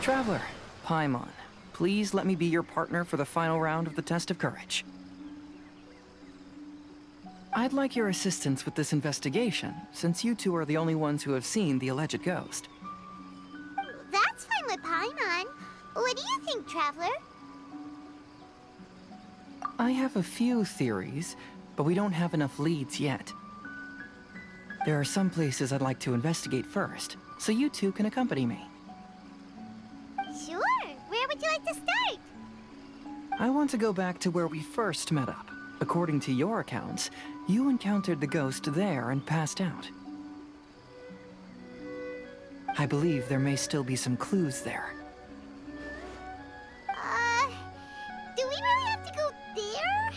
Traveler, Paimon, please let me be your partner for the final round of the test of courage. I'd like your assistance with this investigation, since you two are the only ones who have seen the alleged ghost. That's fine with Paimon. What do you think, Traveler? I have a few theories, but we don't have enough leads yet. There are some places I'd like to investigate first, so you two can accompany me. Sure. Where would you like to start? I want to go back to where we first met up. According to your accounts, you encountered the ghost there and passed out. I believe there may still be some clues there. Do we really have to go there?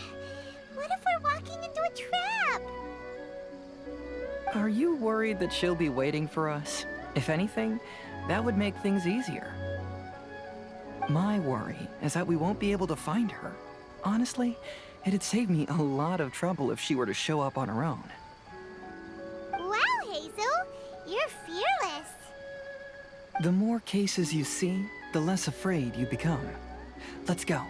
What if we're walking into a trap? Are you worried that she'll be waiting for us? If anything, that would make things easier. My worry is that we won't be able to find her. Honestly, it'd save me a lot of trouble if she were to show up on her own. Wow, Hazel, you're fearless. The more cases you see, the less afraid you become. Let's go.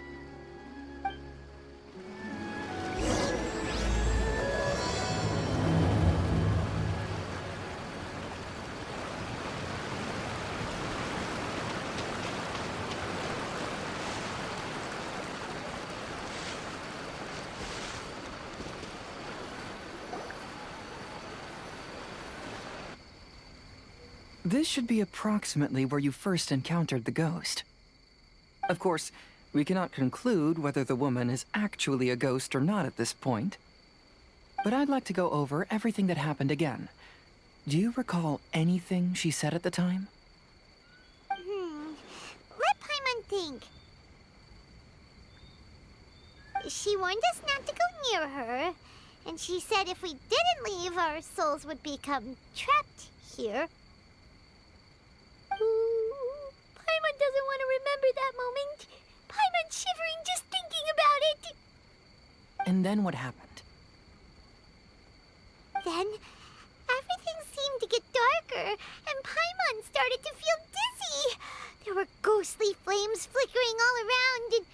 This should be approximately where you first encountered the ghost. Of course, we cannot conclude whether the woman is actually a ghost or not at this point. But I'd like to go over everything that happened again. Do you recall anything she said at the time? Let Paimon think. She warned us not to go near her, and she said if we didn't leave, our souls would become trapped here. Ooh, Paimon doesn't want to remember that moment. Paimon's shivering just thinking about it. And then what happened? Then, everything seemed to get darker, and Paimon started to feel dizzy. There were ghostly flames flickering all around, and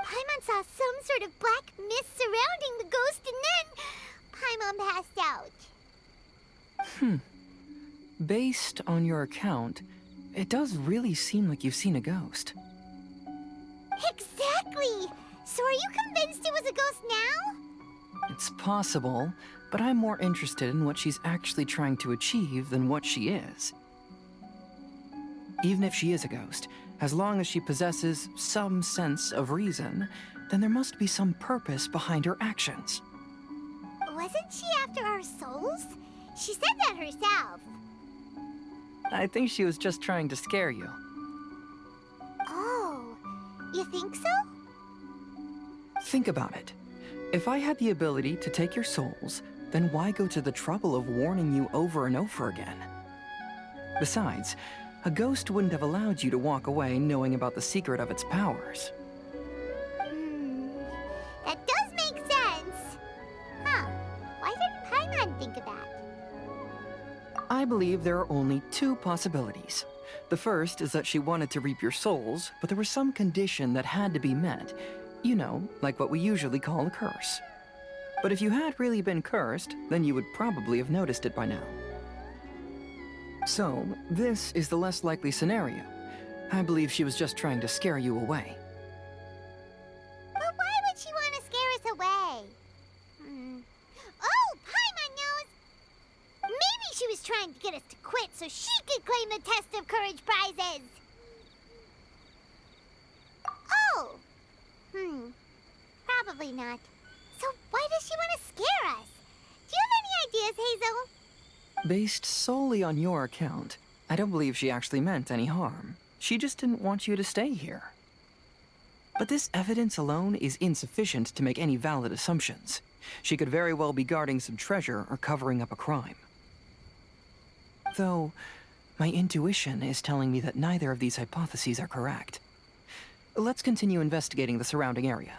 Paimon saw some sort of black mist surrounding the ghost, and then Paimon passed out. Based on your account, it does really seem like you've seen a ghost. Exactly! So are you convinced it was a ghost now? It's possible, but I'm more interested in what she's actually trying to achieve than what she is. Even if she is a ghost, as long as she possesses some sense of reason, then there must be some purpose behind her actions. Wasn't she after our souls? She said that herself. I think she was just trying to scare you. Oh, you think so? Think about it. If I had the ability to take your souls, then why go to the trouble of warning you over and over again? Besides, a ghost wouldn't have allowed you to walk away knowing about the secret of its powers. That does make sense. Huh, why didn't Paimon think of that? I believe there are only two possibilities. The first is that she wanted to reap your souls, but there was some condition that had to be met. You know, like what we usually call a curse. But if you had really been cursed, then you would probably have noticed it by now. So, this is the less likely scenario. I believe she was just trying to scare you away. But why would she want to scare us away? Oh, Paimon knows! Maybe she was trying to get us to quit so she could claim the Test of Courage prizes! Oh! Probably not. So why does she want to scare us? Do you have any ideas, Hazel? Based solely on your account, I don't believe she actually meant any harm. She just didn't want you to stay here. But this evidence alone is insufficient to make any valid assumptions. She could very well be guarding some treasure or covering up a crime. Though, my intuition is telling me that neither of these hypotheses are correct. Let's continue investigating the surrounding area.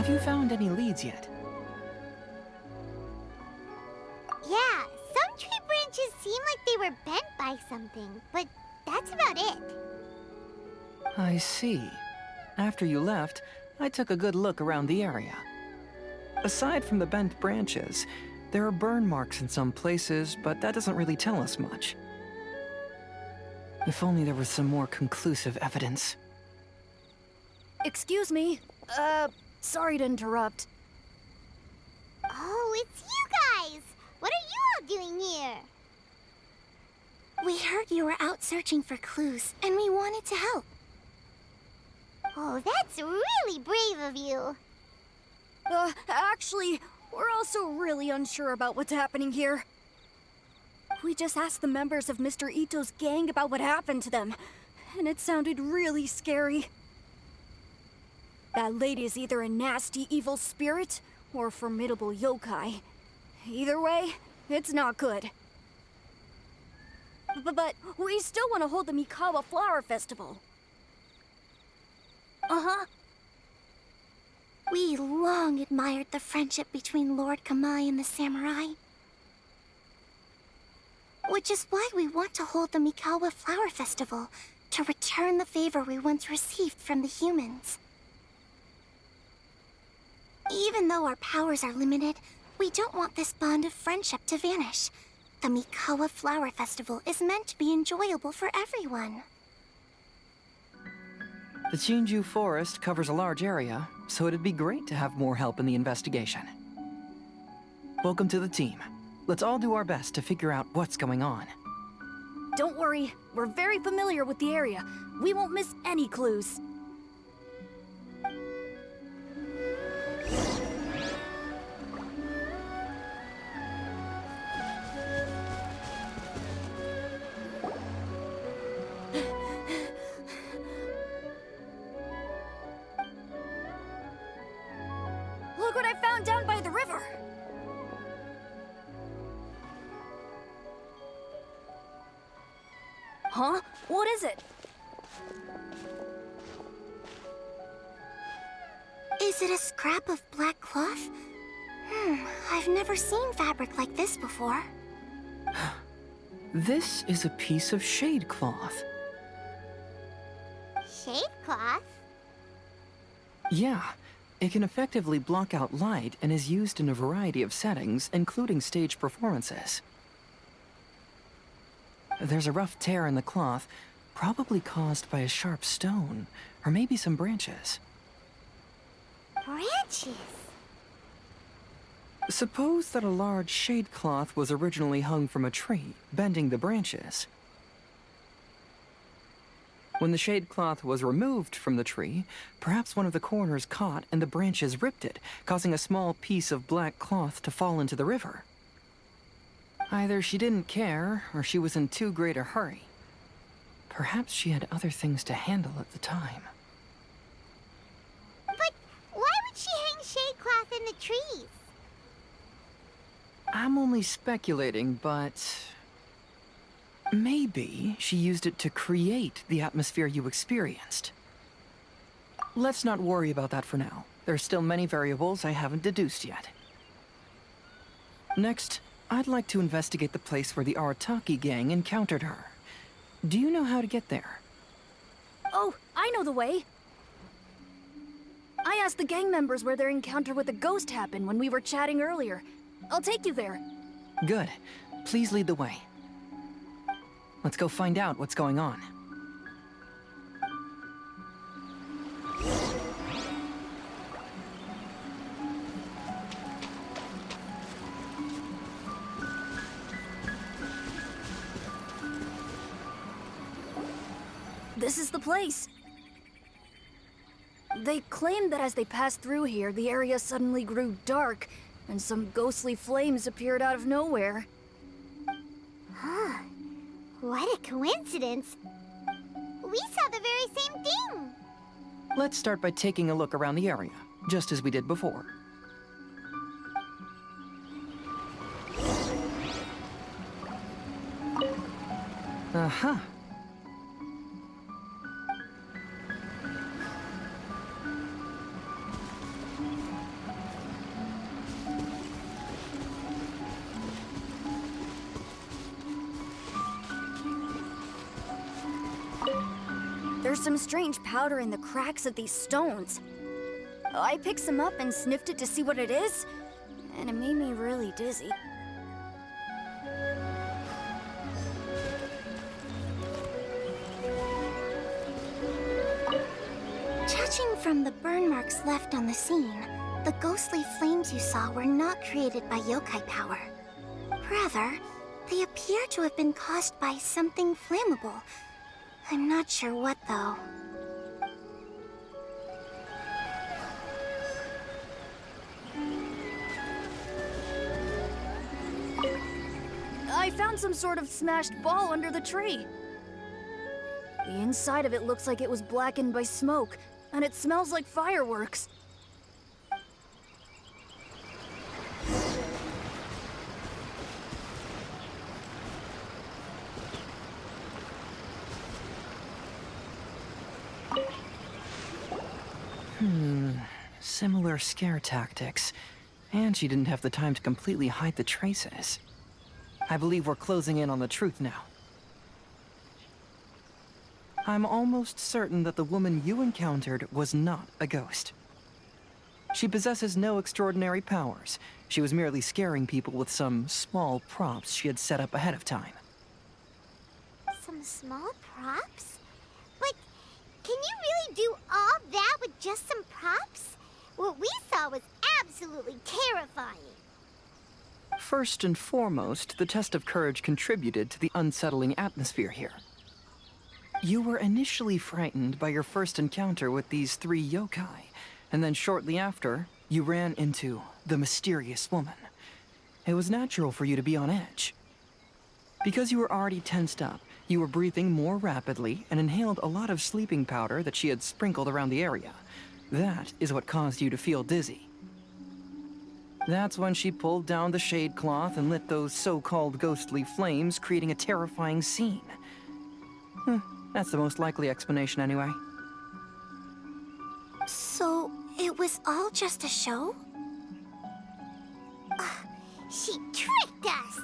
Have you found any leads yet? Yeah, some tree branches seem like they were bent by something, but that's about it. I see. After you left, I took a good look around the area. Aside from the bent branches, there are burn marks in some places, but that doesn't really tell us much. If only there was some more conclusive evidence. Excuse me. Sorry to interrupt. Oh, it's you guys! What are you all doing here? We heard you were out searching for clues, and we wanted to help. Oh, that's really brave of you. Actually, we're also really unsure about what's happening here. We just asked the members of Mr. Ito's gang about what happened to them, and it sounded really scary. That lady is either a nasty evil spirit or a formidable yokai. Either way, it's not good. But we still want to hold the Mikawa Flower Festival. Uh-huh. We long admired the friendship between Lord Kamai and the samurai. Which is why we want to hold the Mikawa Flower Festival, to return the favor we once received from the humans. Even though our powers are limited, we don't want this bond of friendship to vanish. The Mikawa Flower Festival is meant to be enjoyable for everyone. The Chinju Forest covers a large area, so it'd be great to have more help in the investigation. Welcome to the team. Let's all do our best to figure out what's going on. Don't worry, we're very familiar with the area. We won't miss any clues. Look what I found down by the river! Huh? What is it? Is it a scrap of black cloth? I've never seen fabric like this before. This is a piece of shade cloth. Shade cloth? Yeah, it can effectively block out light and is used in a variety of settings, including stage performances. There's a rough tear in the cloth, probably caused by a sharp stone, or maybe some branches. Branches? Suppose that a large shade cloth was originally hung from a tree, bending the branches. When the shade cloth was removed from the tree, perhaps one of the corners caught and the branches ripped it, causing a small piece of black cloth to fall into the river. Either she didn't care, or she was in too great a hurry. Perhaps she had other things to handle at the time. But why would she hang shade cloth in the trees? I'm only speculating, but maybe she used it to create the atmosphere you experienced. Let's not worry about that for now. There's still many variables I haven't deduced yet. Next, I'd like to investigate the place where the Arataki gang encountered her. Do you know how to get there? Oh, I know the way. I asked the gang members where their encounter with the ghost happened when we were chatting earlier. I'll take you there. Good. Please lead the way. Let's go find out what's going on. This is the place. They claimed that as they passed through here, the area suddenly grew dark, and some ghostly flames appeared out of nowhere. Huh. What a coincidence. We saw the very same thing. Let's start by taking a look around the area, just as we did before. Uh-huh. There's some strange powder in the cracks of these stones. I picked some up and sniffed it to see what it is, and it made me really dizzy. Judging from the burn marks left on the scene, the ghostly flames you saw were not created by yokai power. Rather, they appear to have been caused by something flammable. I'm not sure what, though. I found some sort of smashed ball under the tree. The inside of it looks like it was blackened by smoke, and it smells like fireworks. Similar scare tactics. And she didn't have the time to completely hide the traces. I believe we're closing in on the truth now. I'm almost certain that the woman you encountered was not a ghost. She possesses no extraordinary powers. She was merely scaring people with some small props she had set up ahead of time. Some small props? Like, can you really do all that with just some props? What we saw was absolutely terrifying. First and foremost, the test of courage contributed to the unsettling atmosphere here. You were initially frightened by your first encounter with these 3 yokai, and then shortly after, you ran into the mysterious woman. It was natural for you to be on edge. Because you were already tensed up, you were breathing more rapidly and inhaled a lot of sleeping powder that she had sprinkled around the area. That is what caused you to feel dizzy. That's when she pulled down the shade cloth and lit those so-called ghostly flames, creating a terrifying scene. That's the most likely explanation anyway. So, it was all just a show? She tricked us!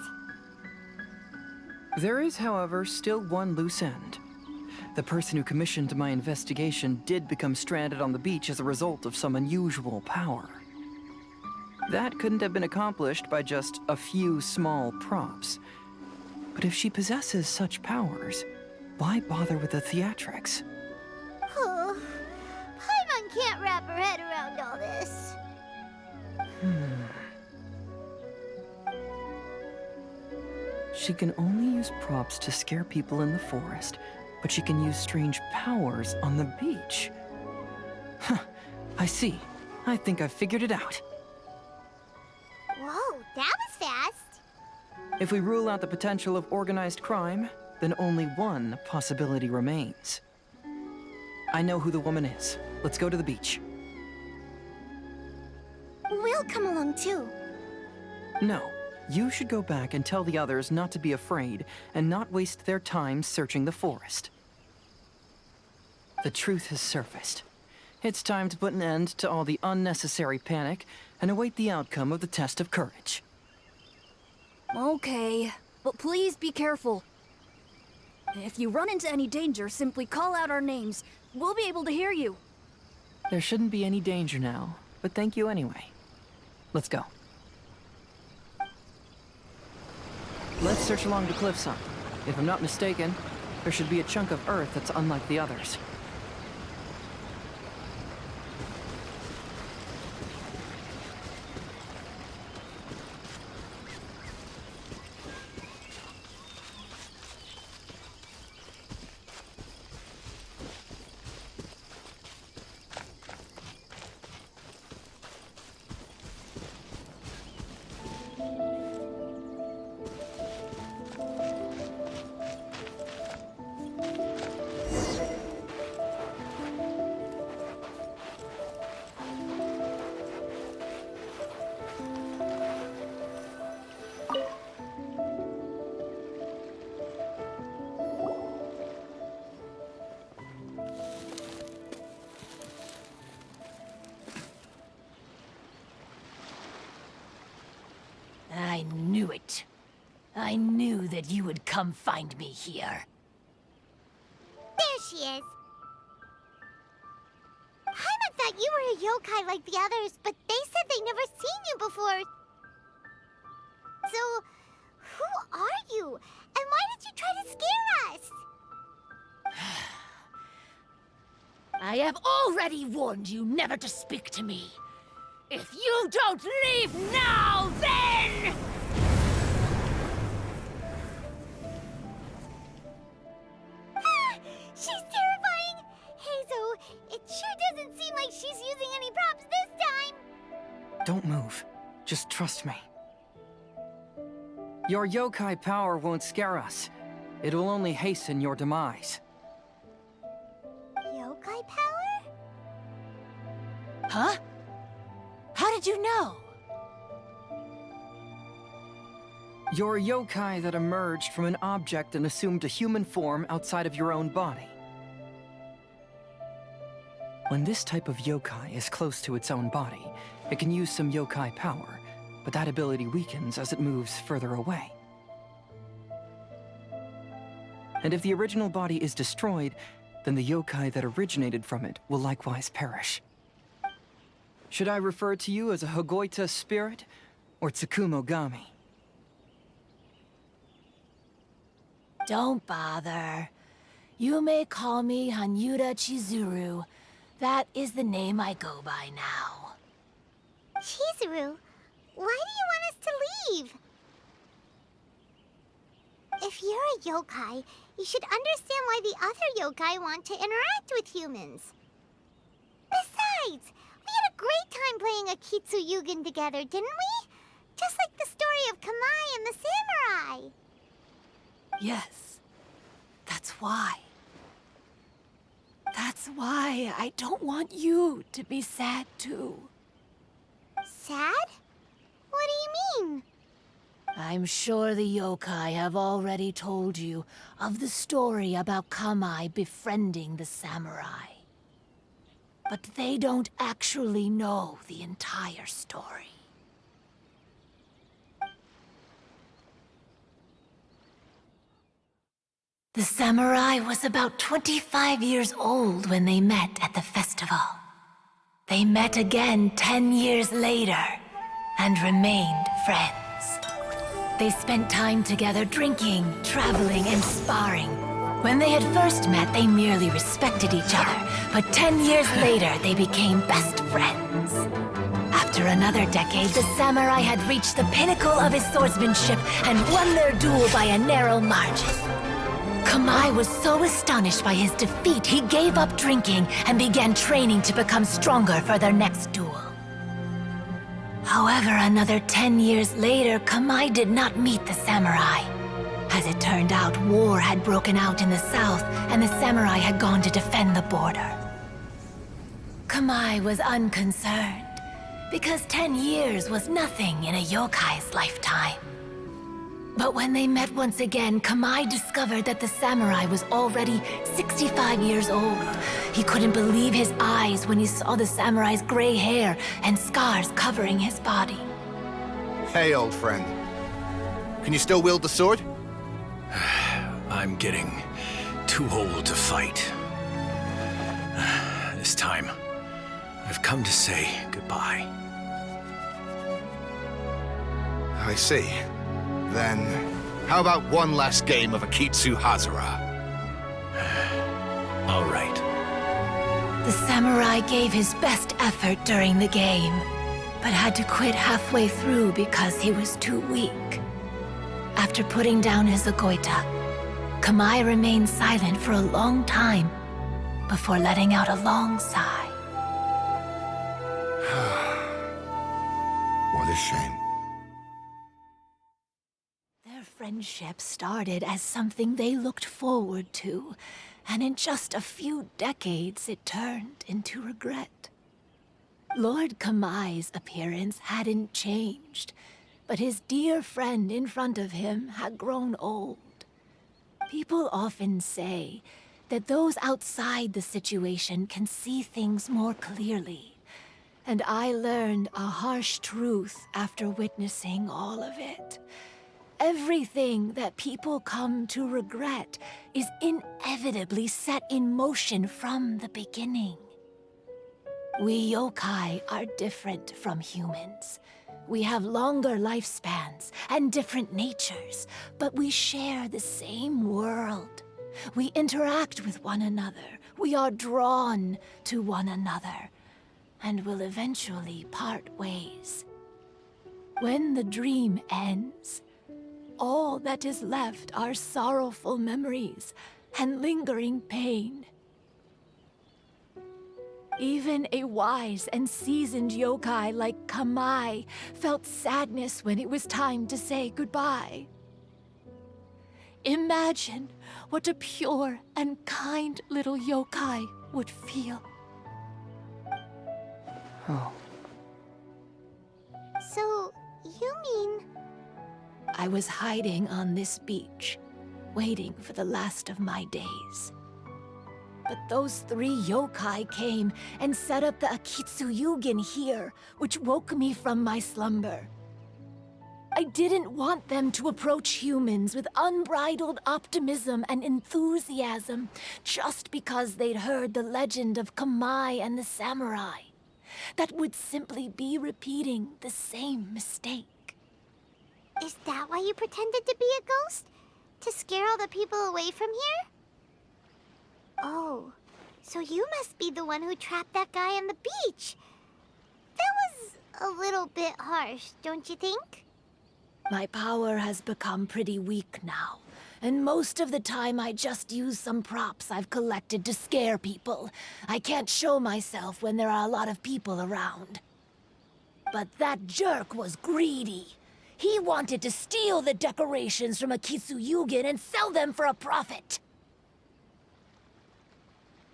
There is, however, still one loose end. The person who commissioned my investigation did become stranded on the beach as a result of some unusual power. That couldn't have been accomplished by just a few small props. But if she possesses such powers, why bother with the theatrics? Oh, Paimon can't wrap her head around all this. She can only use props to scare people in the forest, but she can use strange powers on the beach. Huh, I see. I think I've figured it out. Whoa, that was fast. If we rule out the potential of organized crime, then only one possibility remains. I know who the woman is. Let's go to the beach. We'll come along too. No, you should go back and tell the others not to be afraid and not waste their time searching the forest. The truth has surfaced. It's time to put an end to all the unnecessary panic and await the outcome of the test of courage. Okay, but please be careful. If you run into any danger, simply call out our names. We'll be able to hear you. There shouldn't be any danger now, but thank you anyway. Let's go. Let's search along the cliffside. If I'm not mistaken, there should be a chunk of earth that's unlike the others. I knew it. I knew that you would come find me here. There she is. a yokai like the others, but they said they never seen you before. So, who are you? And why did you try to scare us? I have already warned you never to speak to me. If you don't leave now, then... She's terrifying! Hazel, it sure doesn't seem like she's using any props this time! Don't move. Just trust me. Your yokai power won't scare us. It will only hasten your demise. Yokai power? Huh? How did you know? You're a yokai that emerged from an object and assumed a human form outside of your own body. When this type of yokai is close to its own body, it can use some yokai power, but that ability weakens as it moves further away. And if the original body is destroyed, then the yokai that originated from it will likewise perish. Should I refer to you as a Hagoita spirit or Tsukumogami? Don't bother. You may call me Hanyuda Chizuru. That is the name I go by now. Chizuru, why do you want us to leave? If you're a yokai, you should understand why the other yokai want to interact with humans. Besides, we had a great time playing Akitsu Yugen together, didn't we? Just like the story of Kamai and the samurai. Yes, that's why. That's why I don't want you to be sad too. Sad? What do you mean? I'm sure the yokai have already told you of the story about Kamai befriending the samurai. But they don't actually know the entire story. The samurai was about 25 years old when they met at the festival. They met again 10 years later and remained friends. They spent time together drinking, traveling, and sparring. When they had first met, they merely respected each other, but 10 years later, they became best friends. After another decade, the samurai had reached the pinnacle of his swordsmanship and won their duel by a narrow margin. Kamai was so astonished by his defeat, he gave up drinking and began training to become stronger for their next duel. However, another 10 years later, Kamai did not meet the samurai. As it turned out, war had broken out in the south, and the samurai had gone to defend the border. Kamai was unconcerned, because 10 years was nothing in a yokai's lifetime. But when they met once again, Kamai discovered that the samurai was already 65 years old. He couldn't believe his eyes when he saw the samurai's gray hair and scars covering his body. Hey, old friend. Can you still wield the sword? I'm getting too old to fight. This time, I've come to say goodbye. I see. Then, how about one last game of Akitsu Hazara? All right. The samurai gave his best effort during the game, but had to quit halfway through because he was too weak. After putting down his Agoita, Kamai remained silent for a long time before letting out a long sigh. What a shame. Their friendship started as something they looked forward to, and in just a few decades it turned into regret. Lord Kamai's appearance hadn't changed, but his dear friend in front of him had grown old. People often say that those outside the situation can see things more clearly, and I learned a harsh truth after witnessing all of it. Everything that people come to regret is inevitably set in motion from the beginning. We yokai are different from humans. We have longer lifespans and different natures, but we share the same world. We interact with one another. We are drawn to one another, and will eventually part ways. When the dream ends, all that is left are sorrowful memories and lingering pain. Even a wise and seasoned yokai like Kamai felt sadness when it was time to say goodbye. Imagine what a pure and kind little yokai would feel. Oh. So, you mean... I was hiding on this beach, waiting for the last of my days. But those 3 yokai came and set up the Akitsu here, which woke me from my slumber. I didn't want them to approach humans with unbridled optimism and enthusiasm just because they'd heard the legend of Kamai and the samurai. That would simply be repeating the same mistake. Is that why you pretended to be a ghost? To scare all the people away from here? Oh, so you must be the one who trapped that guy on the beach. That was a little bit harsh, don't you think? My power has become pretty weak now, and most of the time I just use some props I've collected to scare people. I can't show myself when there are a lot of people around. But that jerk was greedy. He wanted to steal the decorations from Akitsu and sell them for a profit.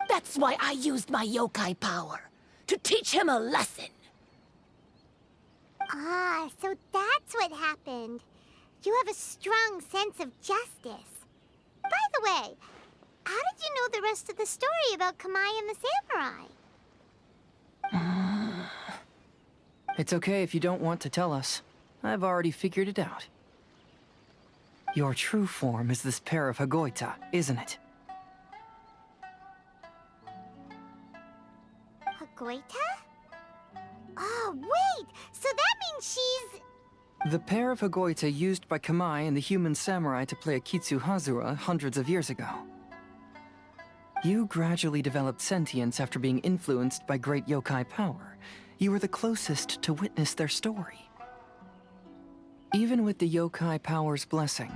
That's why I used my yokai power, to teach him a lesson. Ah, so that's what happened. You have a strong sense of justice. By the way, how did you know the rest of the story about Kamai and the samurai? It's okay if you don't want to tell us. I've already figured it out. Your true form is this pair of Hagoita, isn't it? Hagoita? Oh, wait! So that means she's... The pair of Hagoita used by Kamai and the human samurai to play Akitsu hundreds of years ago. You gradually developed sentience after being influenced by great yokai power. You were the closest to witness their story. Even with the yokai power's blessing,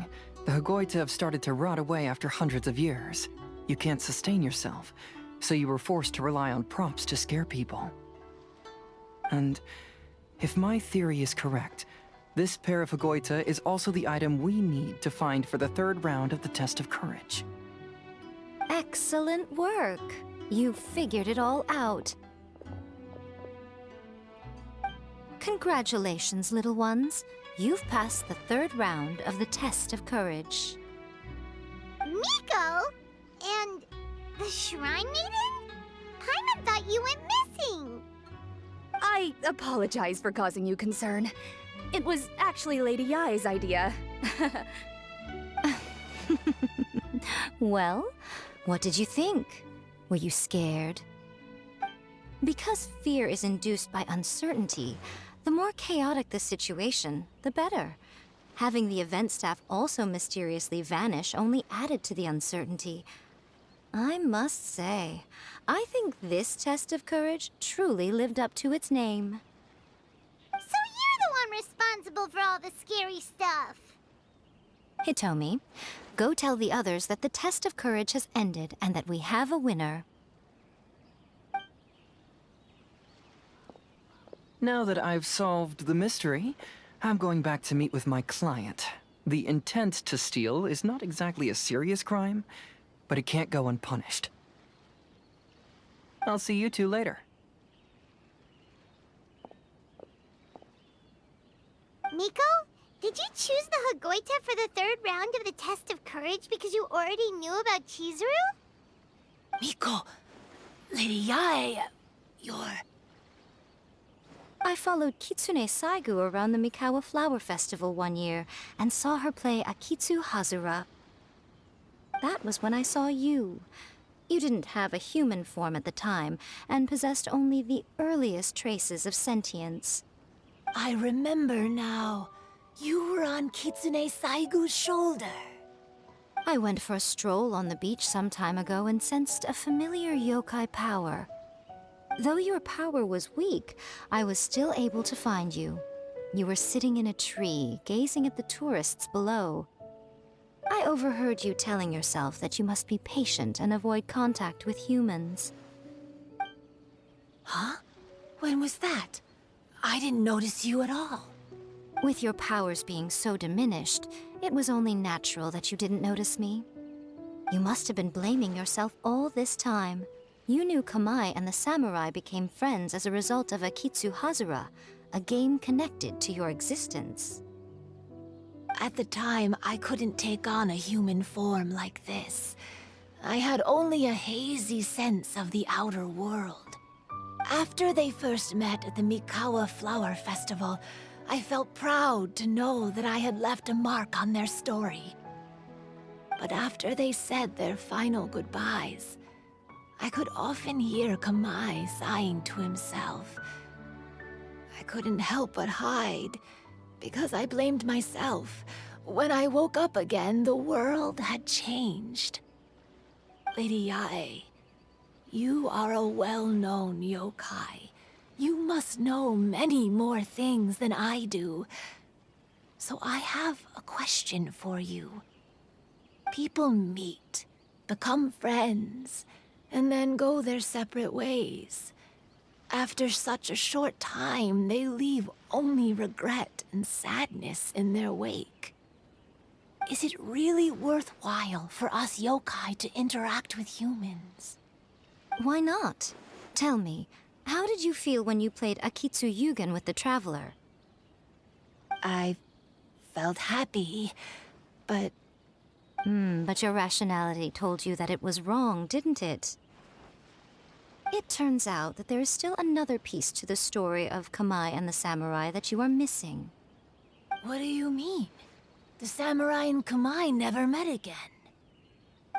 the Hagoita have started to rot away after hundreds of years. You can't sustain yourself, so you were forced to rely on props to scare people. And if my theory is correct, this pair of Hagoita is also the item we need to find for the 3rd round of the test of courage. Excellent work. You figured it all out. Congratulations, little ones. You've passed the 3rd round of the test of courage. Miko? And the Shrine Maiden? Paimon thought you went missing. I apologize for causing you concern. It was actually Lady Yai's idea. Well, what did you think? Were you scared? Because fear is induced by uncertainty, the more chaotic the situation, the better. Having the event staff also mysteriously vanish only added to the uncertainty. I must say, I think this test of courage truly lived up to its name. So you're the one responsible for all the scary stuff. Hitomi, go tell the others that the test of courage has ended and that we have a winner. Now that I've solved the mystery, I'm going back to meet with my client. The intent to steal is not exactly a serious crime, but it can't go unpunished. I'll see you two later. Miko, did you choose the Hagoita for the 3rd round of the test of courage because you already knew about Chizuru? Miko, Lady Yai, you're... I followed Kitsune Saigu around the Mikawa Flower Festival one year and saw her play Akitsu Hazura. That was when I saw you. You didn't have a human form at the time, and possessed only the earliest traces of sentience. I remember now. You were on Kitsune Saigu's shoulder. I went for a stroll on the beach some time ago and sensed a familiar yokai power. Though your power was weak, I was still able to find you. You were sitting in a tree, gazing at the tourists below. I overheard you telling yourself that you must be patient and avoid contact with humans. Huh? When was that? I didn't notice you at all. With your powers being so diminished, it was only natural that you didn't notice me. You must have been blaming yourself all this time. You knew Kamai and the samurai became friends as a result of Akitsu Hazura, a game connected to your existence. At the time, I couldn't take on a human form like this. I had only a hazy sense of the outer world. After they first met at the Mikawa Flower Festival, I felt proud to know that I had left a mark on their story. But after they said their final goodbyes, I could often hear Kamai sighing to himself. I couldn't help but hide, because I blamed myself. When I woke up again, the world had changed. Lady Yae, you are a well-known yokai. You must know many more things than I do. So I have a question for you. People meet, become friends, and then go their separate ways. After such a short time, they leave only regret and sadness in their wake. Is it really worthwhile for us yokai to interact with humans? Why not? Tell me, how did you feel when you played Akitsu Yugen with the Traveler? I felt happy, but... But your rationality told you that it was wrong, didn't it? It turns out that there is still another piece to the story of Kamai and the samurai that you are missing. What do you mean? The samurai and Kamai never met again.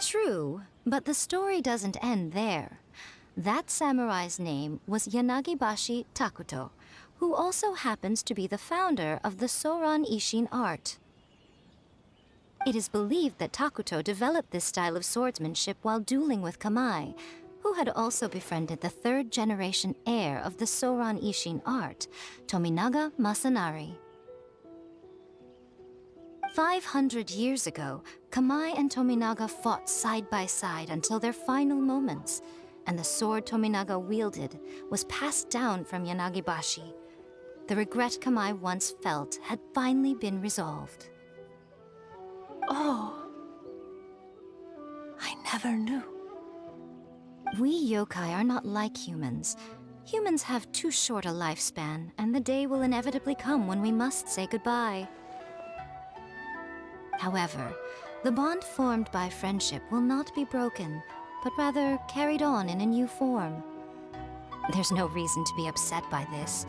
True, but the story doesn't end there. That samurai's name was Yanagibashi Takuto, who also happens to be the founder of the Soran Ishin art. It is believed that Takuto developed this style of swordsmanship while dueling with Kamai, who had also befriended the third-generation heir of the Soran Ishin art, Tominaga Masanari. 500 years ago, Kamai and Tominaga fought side by side until their final moments, and the sword Tominaga wielded was passed down from Yanagibashi. The regret Kamai once felt had finally been resolved. Oh. I never knew. We yokai are not like humans. Humans have too short a lifespan, and the day will inevitably come when we must say goodbye. However, the bond formed by friendship will not be broken, but rather carried on in a new form. There's no reason to be upset by this.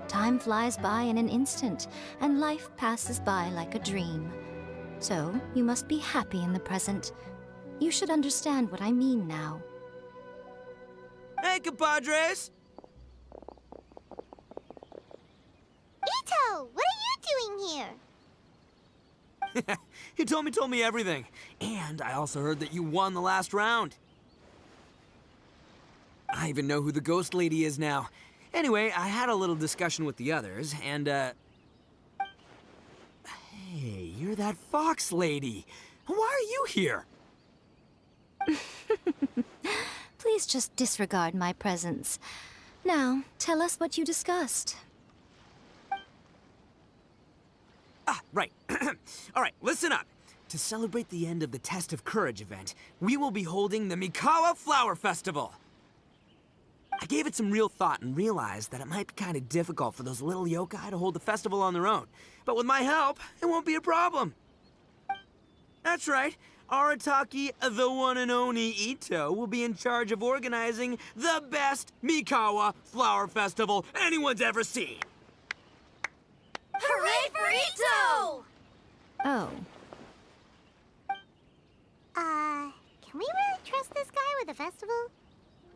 Time flies by in an instant, and life passes by like a dream. So, you must be happy in the present. You should understand what I mean now. Hey, compadres! Ito, what are you doing here? You told me everything. And I also heard that you won the last round. I even know who the ghost lady is now. Anyway, I had a little discussion with the others, and, Hey, you're that fox lady. Why are you here? Please just disregard my presence. Now, tell us what you discussed. Ah, right. All right, listen up. To celebrate the end of the Test of Courage event, we will be holding the Mikawa Flower Festival. I gave it some real thought and realized that it might be kind of difficult for those little yokai to hold the festival on their own. But with my help, it won't be a problem. That's right. Arataki, the one and only Ito, will be in charge of organizing the best Mikawa Flower Festival anyone's ever seen. Hooray for Ito! Oh. Can we really trust this guy with the festival?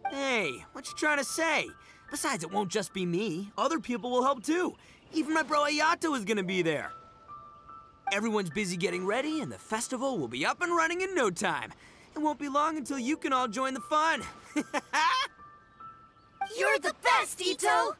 Hey, what you trying to say? Besides, it won't just be me. Other people will help too. Even my bro Ayato is gonna be there. Everyone's busy getting ready, and the festival will be up and running in no time. It won't be long until you can all join the fun. You're the best, Ito!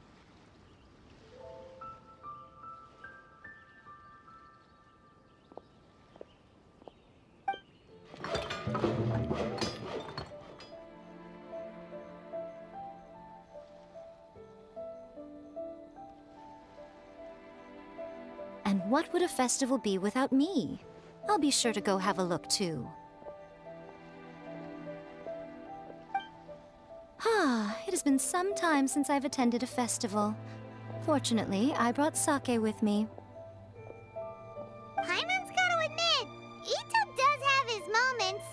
And what would a festival be without me? I'll be sure to go have a look too. It has been some time since I've attended a festival. Fortunately, I brought sake with me. Paimon's gotta admit, Ito does have his moments.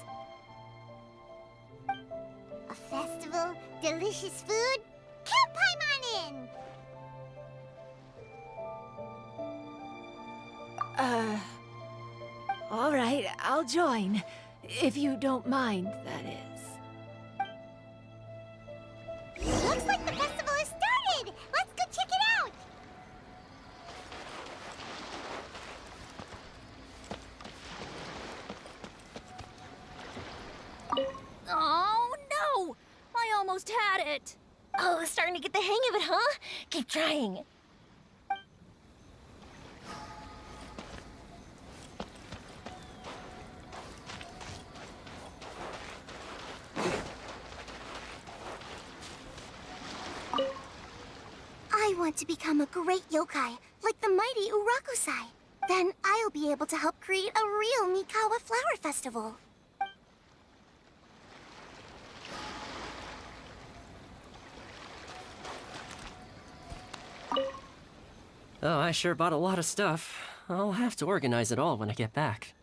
A festival, delicious food, count Paimon in! All right, I'll join. If you don't mind, that is. Looks like the festival has started! Let's go check it out! Oh, no! I almost had it! Oh, starting to get the hang of it, huh? Keep trying. I want to become a great yokai, like the mighty Urakusai. Then I'll be able to help create a real Mikawa flower festival. Oh, I sure bought a lot of stuff. I'll have to organize it all when I get back.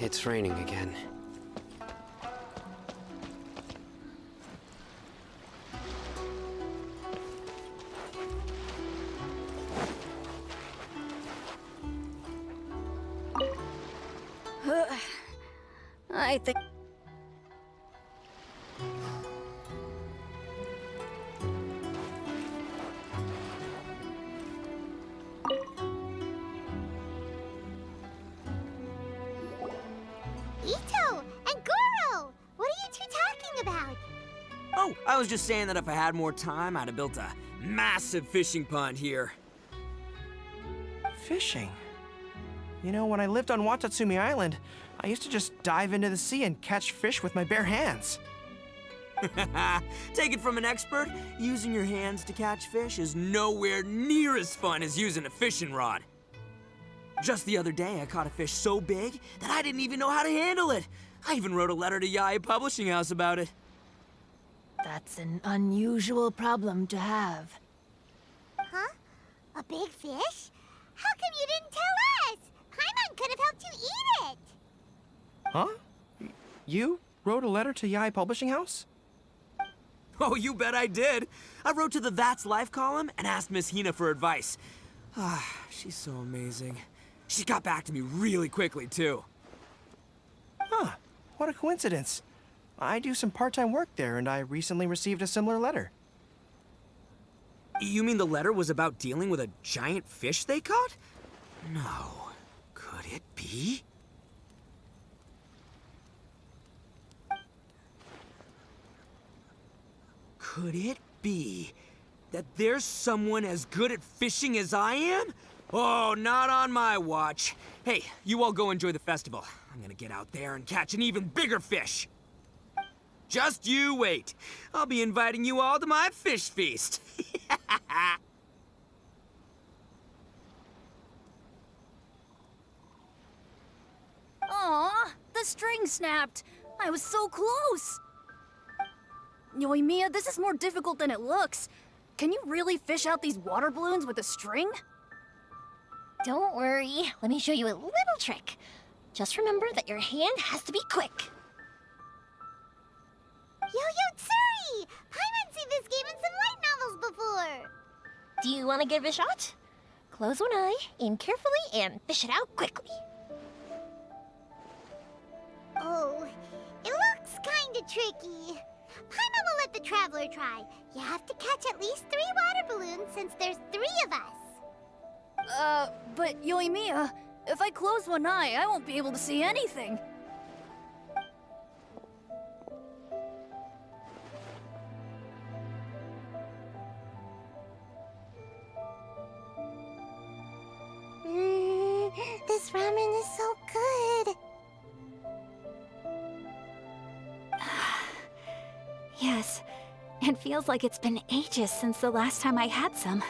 It's raining again. I think... Ito and Goro! What are you two talking about? Oh, I was just saying that if I had more time, I'd have built a massive fishing pond here. Fishing? You know, when I lived on Watatsumi Island, I used to just dive into the sea and catch fish with my bare hands. Take it from an expert, using your hands to catch fish is nowhere near as fun as using a fishing rod. Just the other day, I caught a fish so big that I didn't even know how to handle it. I even wrote a letter to Yae Publishing House about it. That's an unusual problem to have. Huh? A big fish? How come you didn't tell us? Paimon could have helped you eat it! Huh? You wrote a letter to Yae Publishing House? Oh, you bet I did. I wrote to the That's Life column and asked Miss Hina for advice. She's so amazing. She got back to me really quickly, too. Huh. What a coincidence. I do some part-time work there, and I recently received a similar letter. You mean the letter was about dealing with a giant fish they caught? No. Could it be? Could it be that there's someone as good at fishing as I am? Oh, not on my watch. Hey, you all go enjoy the festival. I'm gonna get out there and catch an even bigger fish. Just you wait. I'll be inviting you all to my fish feast. Aw, the string snapped. I was so close. Yoimiya, this is more difficult than it looks. Can you really fish out these water balloons with a string? Don't worry. Let me show you a little trick. Just remember that your hand has to be quick. Yo-Yo Tsuri! Paimon's seen this game in some light novels before. Do you want to give it a shot? Close one eye, aim carefully, and fish it out quickly. Oh, it looks kinda tricky. Paimon will let the traveler try. You have to catch at least 3 water balloons since there's 3 of us. But Yoimiya, if I close one eye, I won't be able to see anything. This ramen is so good. Yes, it feels like it's been ages since the last time I had some.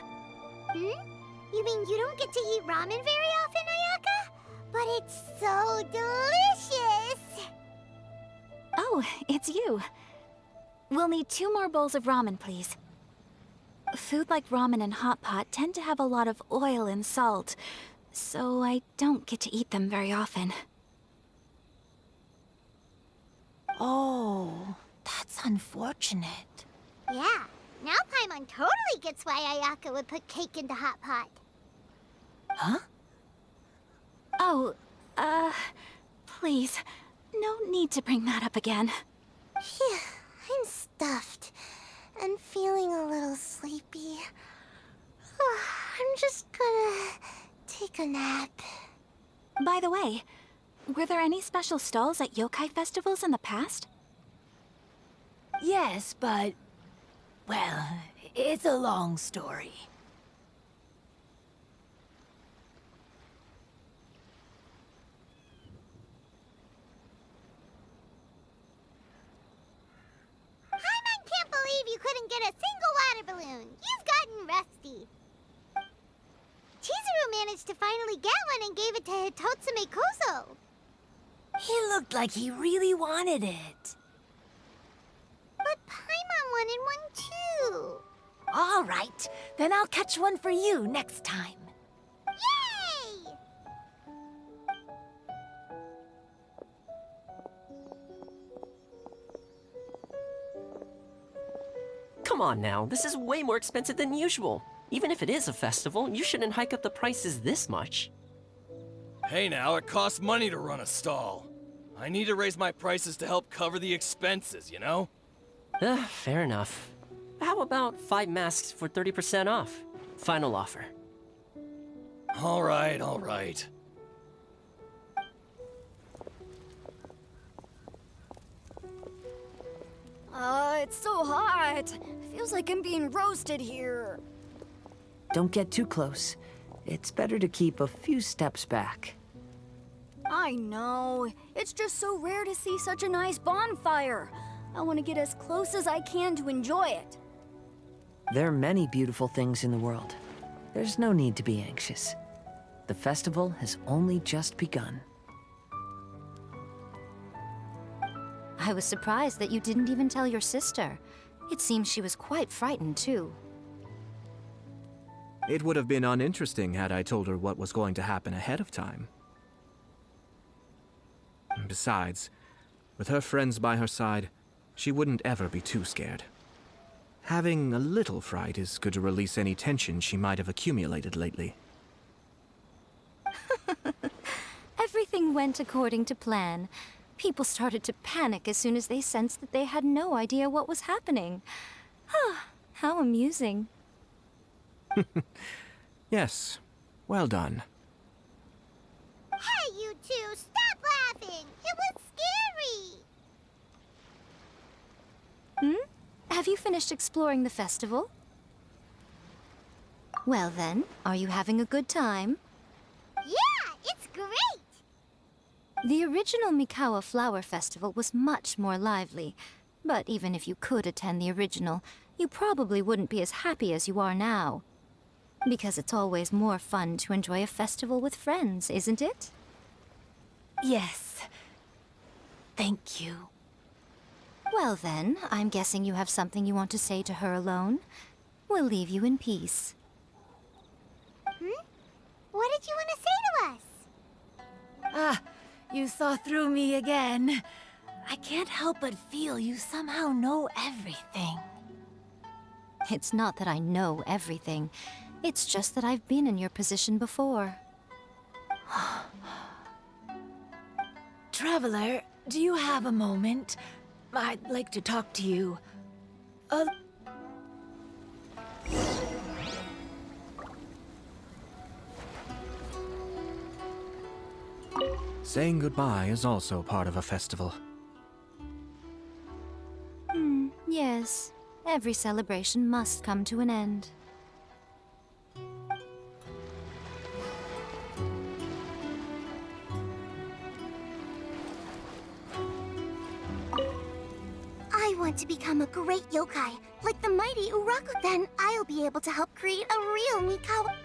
You mean you don't get to eat ramen very often, Ayaka? But it's so delicious! Oh, it's you. We'll need 2 more bowls of ramen, please. Food like ramen and hot pot tend to have a lot of oil and salt, so I don't get to eat them very often. Oh, that's unfortunate. Yeah, now Paimon totally gets why Ayaka would put cake into hot pot. Huh? Oh, please, no need to bring that up again. Phew, I'm stuffed and feeling a little sleepy. I'm just gonna take a nap. By the way, were there any special stalls at yokai festivals in the past? Yes, but... well, it's a long story. Paimon can't believe you couldn't get a single water balloon. You've gotten rusty. Chizuru managed to finally get one and gave it to Hitotsume Kozo. He looked like he really wanted it. But Paimon wanted one too. All right, then I'll catch one for you next time. Yay! Come on now, this is way more expensive than usual. Even if it is a festival, you shouldn't hike up the prices this much. Hey now, it costs money to run a stall. I need to raise my prices to help cover the expenses, you know? Fair enough. How about 5 masks for 30% off? Final offer. All right, all right. It's so hot. Feels like I'm being roasted here. Don't get too close. It's better to keep a few steps back. I know. It's just so rare to see such a nice bonfire. I want to get as close as I can to enjoy it. There are many beautiful things in the world. There's no need to be anxious. The festival has only just begun. I was surprised that you didn't even tell your sister. It seems she was quite frightened, too. It would have been uninteresting had I told her what was going to happen ahead of time. Besides, with her friends by her side, she wouldn't ever be too scared. Having a little fright is good to release any tension she might have accumulated lately. Everything went according to plan. People started to panic as soon as they sensed that they had no idea what was happening. How amusing. Yes, well done. Hey, you two, stop laughing! It was scary! Have you finished exploring the festival? Well then, are you having a good time? Yeah, it's great! The original Mikawa Flower Festival was much more lively. But even if you could attend the original, you probably wouldn't be as happy as you are now. Because it's always more fun to enjoy a festival with friends, isn't it? Yes. Thank you. Well then, I'm guessing you have something you want to say to her alone. We'll leave you in peace. What did you want to say to us? Ah, you saw through me again. I can't help but feel you somehow know everything. It's not that I know everything. It's just that I've been in your position before. Traveler, do you have a moment? I'd like to talk to you. Saying goodbye is also part of a festival. Yes. Every celebration must come to an end. I want to become a great yokai, like the mighty Uraku. Then I'll be able to help create a real Mikawa.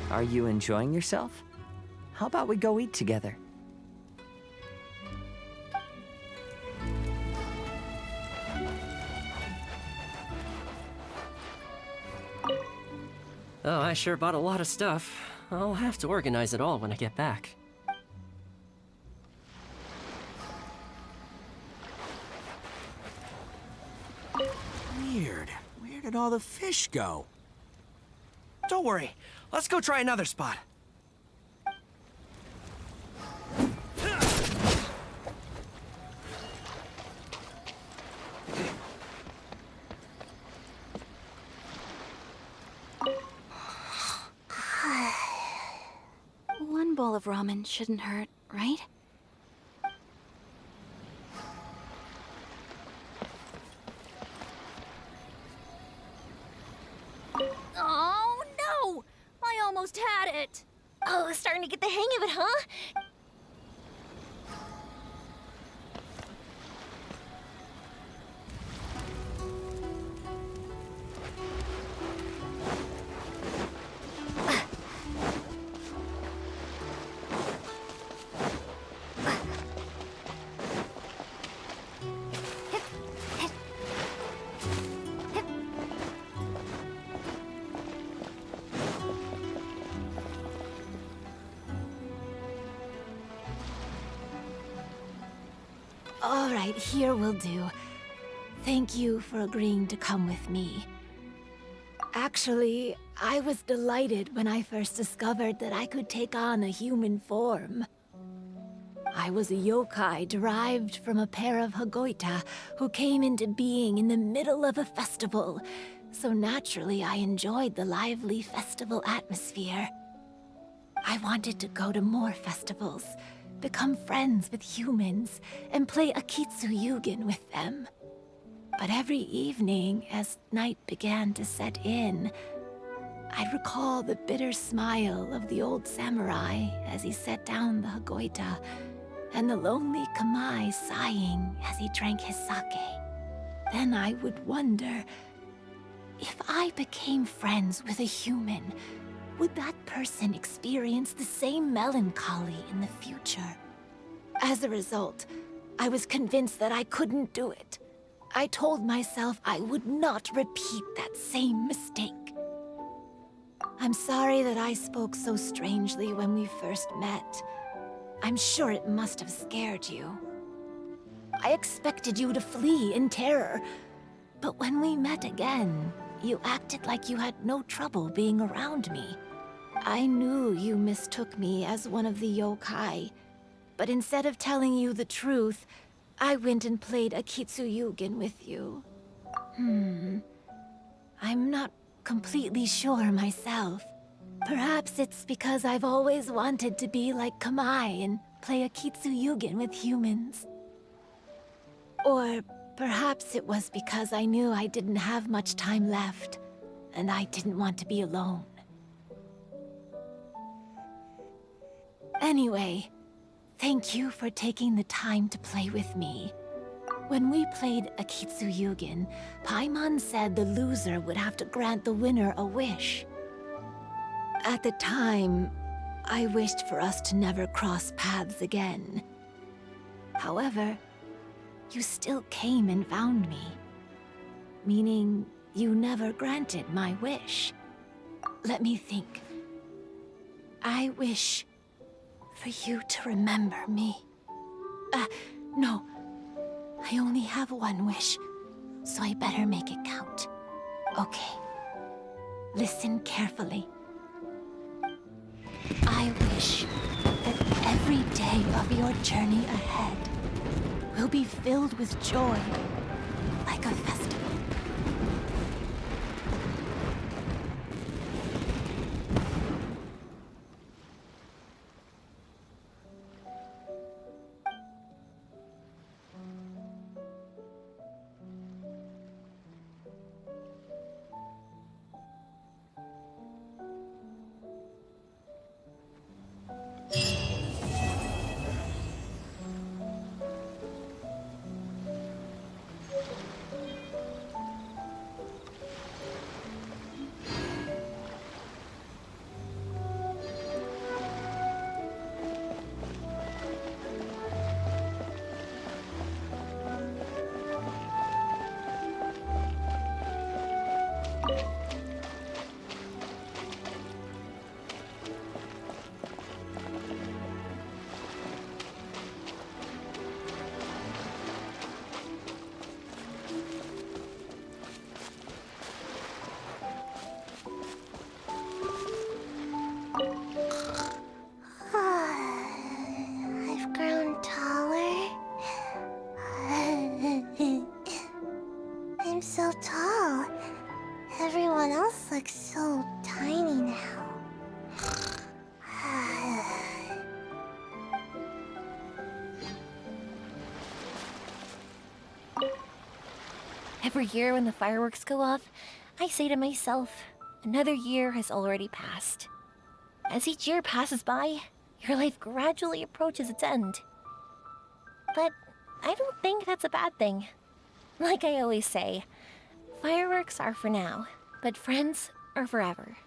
Are you enjoying yourself? How about we go eat together? Oh, I sure bought a lot of stuff. I'll have to organize it all when I get back. Weird. Where did all the fish go? Don't worry. Let's go try another spot. One bowl of ramen shouldn't hurt, right? Oh, no! I almost had it! Oh, starting to get the hang of it, huh? All right, here will do. Thank you for agreeing to come with me. Actually, I was delighted when I first discovered that I could take on a human form. I was a yokai derived from a pair of Hagoita who came into being in the middle of a festival, so naturally I enjoyed the lively festival atmosphere. I wanted to go to more festivals, become friends with humans, and play Akitsu Yugen with them. But every evening, as night began to set in, I'd recall the bitter smile of the old samurai as he set down the Hagoita, and the lonely Kamai sighing as he drank his sake. Then I would wonder, if I became friends with a human, would that person experience the same melancholy in the future? As a result, I was convinced that I couldn't do it. I told myself I would not repeat that same mistake. I'm sorry that I spoke so strangely when we first met. I'm sure it must have scared you. I expected you to flee in terror, but when we met again, you acted like you had no trouble being around me. I knew you mistook me as one of the yokai, but instead of telling you the truth, I went and played Akitsu Yugen with you. I'm not completely sure myself. Perhaps it's because I've always wanted to be like Kamai and play Akitsu Yugen with humans. Or perhaps it was because I knew I didn't have much time left, and I didn't want to be alone. Anyway, thank you for taking the time to play with me. When we played Akitsu Yugen, Paimon said the loser would have to grant the winner a wish. At the time, I wished for us to never cross paths again. However, you still came and found me. Meaning, you never granted my wish. Let me think. I wish for you to remember me. No. I only have one wish, so I better make it count. Okay. Listen carefully. I wish that every day of your journey ahead will be filled with joy, like a festival. I've grown taller. I'm so tall. Everyone else looks so tiny now. Every year when the fireworks go off, I say to myself, another year has already passed. As each year passes by, your life gradually approaches its end. But I don't think that's a bad thing. Like I always say, fireworks are for now, but friends are forever.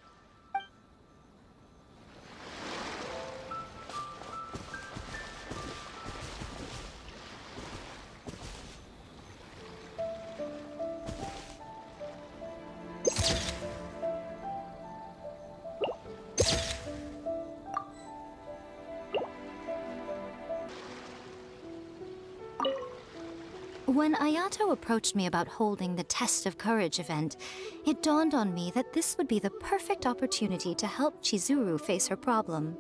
When Ayato approached me about holding the Test of Courage event, it dawned on me that this would be the perfect opportunity to help Chizuru face her problem.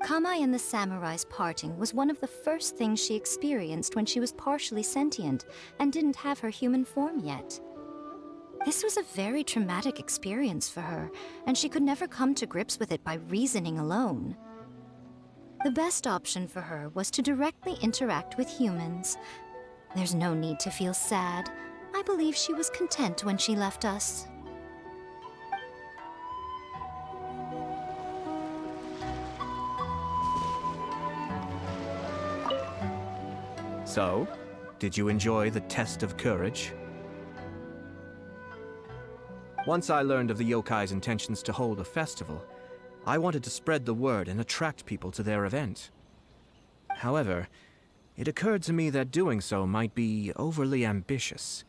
Kamai and the samurai's parting was one of the first things she experienced when she was partially sentient and didn't have her human form yet. This was a very traumatic experience for her, and she could never come to grips with it by reasoning alone. The best option for her was to directly interact with humans. There's no need to feel sad. I believe she was content when she left us. So, did you enjoy the Test of Courage? Once I learned of the yokai's intentions to hold a festival, I wanted to spread the word and attract people to their event. However, it occurred to me that doing so might be overly ambitious.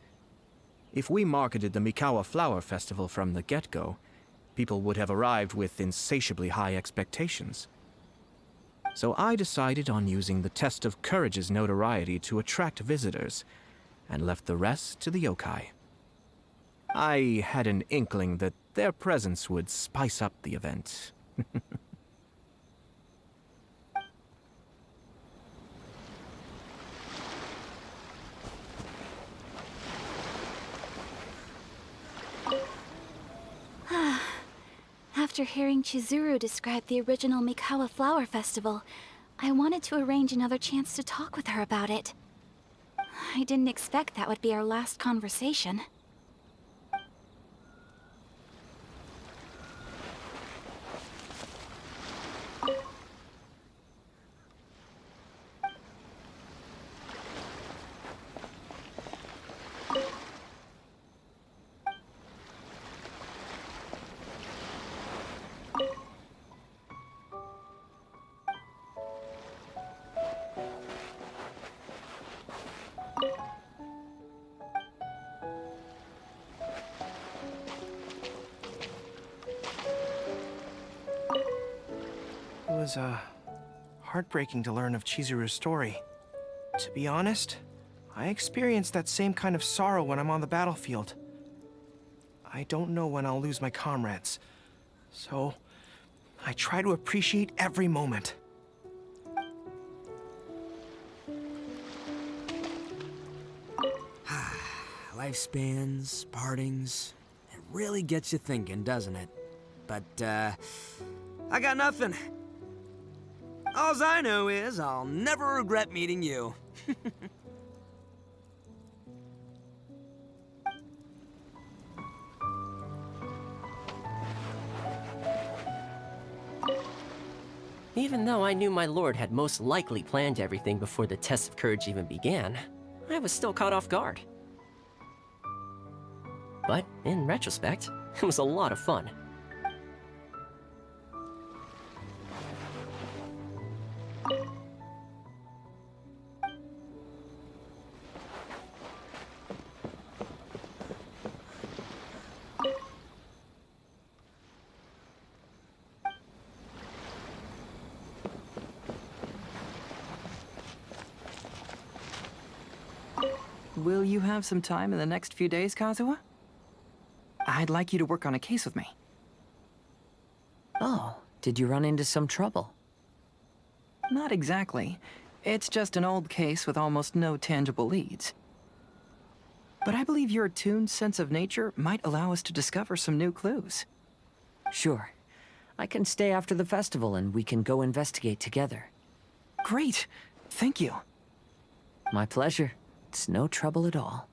If we marketed the Mikawa Flower Festival from the get-go, people would have arrived with insatiably high expectations. So I decided on using the Test of Courage's notoriety to attract visitors, and left the rest to the yokai. I had an inkling that their presence would spice up the event. After hearing Chizuru describe the original Mikawa Flower Festival, I wanted to arrange another chance to talk with her about it. I didn't expect that would be our last conversation. was, heartbreaking to learn of Chizuru's story. To be honest, I experience that same kind of sorrow when I'm on the battlefield. I don't know when I'll lose my comrades, so I try to appreciate every moment. Lifespans, partings, it really gets you thinking, doesn't it? But, I got nothing. Alls I know is I'll never regret meeting you. Even though I knew my lord had most likely planned everything before the test of courage even began, I was still caught off guard. But in retrospect, it was a lot of fun. Will you have some time in the next few days, Kazuha? I'd like you to work on a case with me. Oh, did you run into some trouble? Not exactly. It's just an old case with almost no tangible leads. But I believe your attuned sense of nature might allow us to discover some new clues. Sure. I can stay after the festival and we can go investigate together. Great! Thank you. My pleasure. It's no trouble at all.